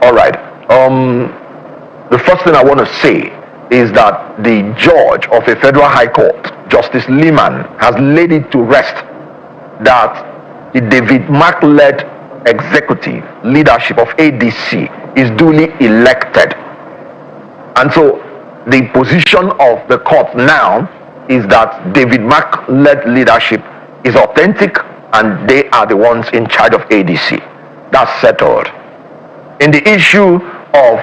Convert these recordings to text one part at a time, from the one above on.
All right. The first thing I want to say is that the judge of a federal high court, Justice Lehman, has laid it to rest that the David Mark-led executive leadership of ADC is duly elected. And so the position of the court now is that David Mark-led leadership is authentic and they are the ones in charge of ADC. That's settled. In the issue of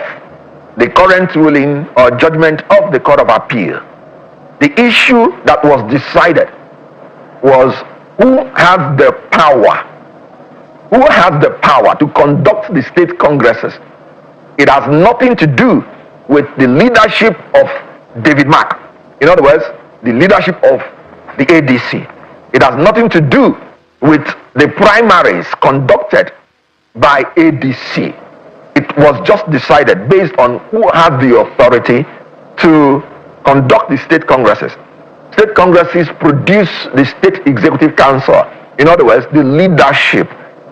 the current ruling or judgment of the Court of Appeal, the issue that was decided was who has the power to conduct the state congresses. It has nothing to do with the leadership of David Mark. In other words, the leadership of the ADC. It has nothing to do with the primaries conducted by ADC. It was just decided based on who had the authority to conduct the state congresses. State congresses produce the state executive council. In other words, the leadership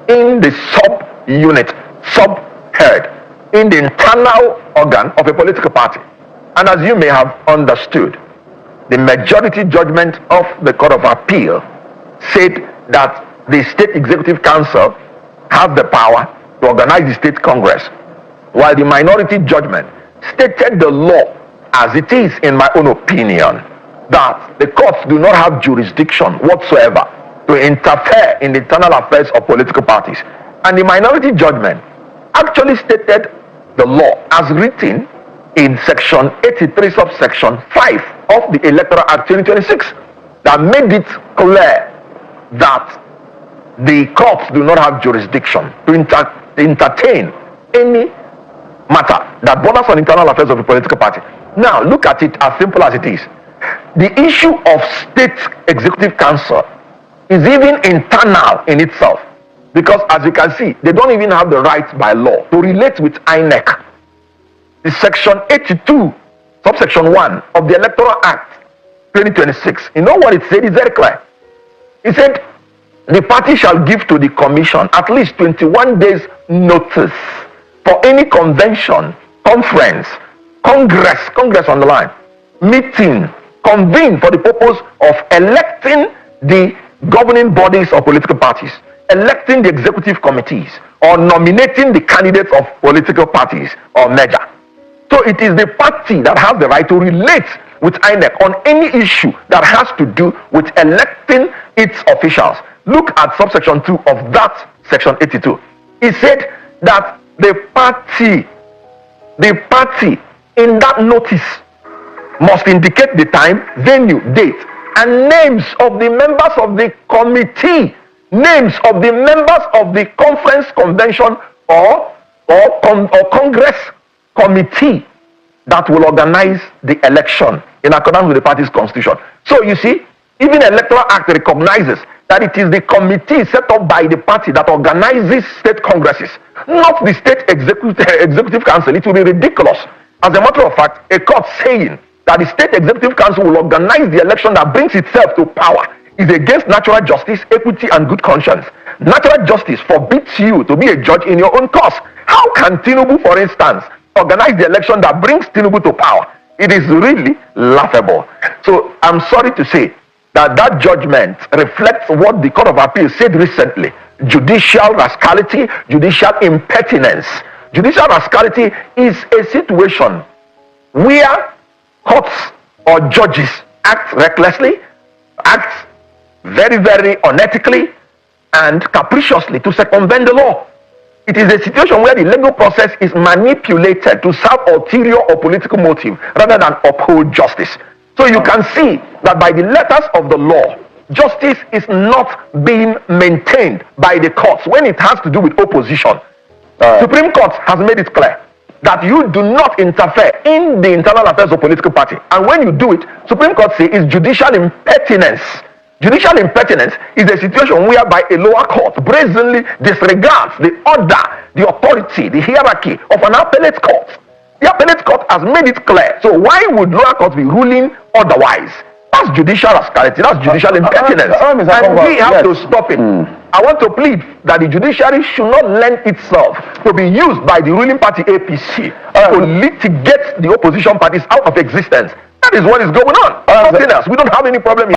in the sub-unit, sub-head, in the internal organ of a political party. And as you may have understood, the majority judgment of the Court of Appeal said that the state executive council have the power to organize the state congress, while the minority judgment stated the law as it is, in my own opinion, that the courts do not have jurisdiction whatsoever to interfere in the internal affairs of political parties. And the minority judgment actually stated the law as written in section 83 subsection 5 of the Electoral Act 2026 that made it clear that the courts do not have jurisdiction to entertain any matter that borders on internal affairs of a political party. Now look at it as simple as it is. The issue of state executive council is even internal in itself, because as you can see, they don't even have the right by law to relate with INEC. The section 82 subsection 1 of the Electoral Act 2026, you know what it said? It's very clear. It said the party shall give to the commission at least 21 days notice for any convention, conference, congress on the line, meeting, convene for the purpose of electing the governing bodies of political parties, electing the executive committees, or nominating the candidates of political parties or merger. So it is the party that has the right to relate with INEC on any issue that has to do with electing its officials. Look at subsection 2 of that section 82. It said that the party in that notice must indicate the time, venue, date, and names of the members of the committee, names of the members of the conference, convention, or congress committee that will organize the election in accordance with the party's constitution. So you see, even Electoral Act recognizes that it is the committee set up by the party that organizes state congresses, not the state executive council. It will be ridiculous. As a matter of fact, a court saying that the state executive council will organize the election that brings itself to power is against natural justice, equity, and good conscience. Natural justice forbids you to be a judge in your own cause. How can Tinubu, for instance, organize the election that brings Tinubu to power? It is really laughable. So I'm sorry to say that judgment reflects what the Court of Appeal said recently: judicial rascality, judicial impertinence. Judicial rascality is a situation where courts or judges act recklessly, act very, very unethically and capriciously to circumvent the law. It is a situation where the legal process is manipulated to serve ulterior or political motive rather than uphold justice. So you can see that by the letters of the law, justice is not being maintained by the courts when it has to do with opposition. Supreme Court has made it clear that you do not interfere in the internal affairs of political party. And when you do it, Supreme Court says is judicial impertinence. Judicial impertinence is a situation whereby a lower court brazenly disregards the order, the authority, the hierarchy of an appellate court. The appellate court has made it clear. So why would lower courts be ruling otherwise? That's judicial rascality. That's judicial impertinence. And we have to stop it. I want to plead that the judiciary should not lend itself to be used by the ruling party APC to litigate the opposition parties out of existence. That is what is going on. Nothing else. We don't have any problem.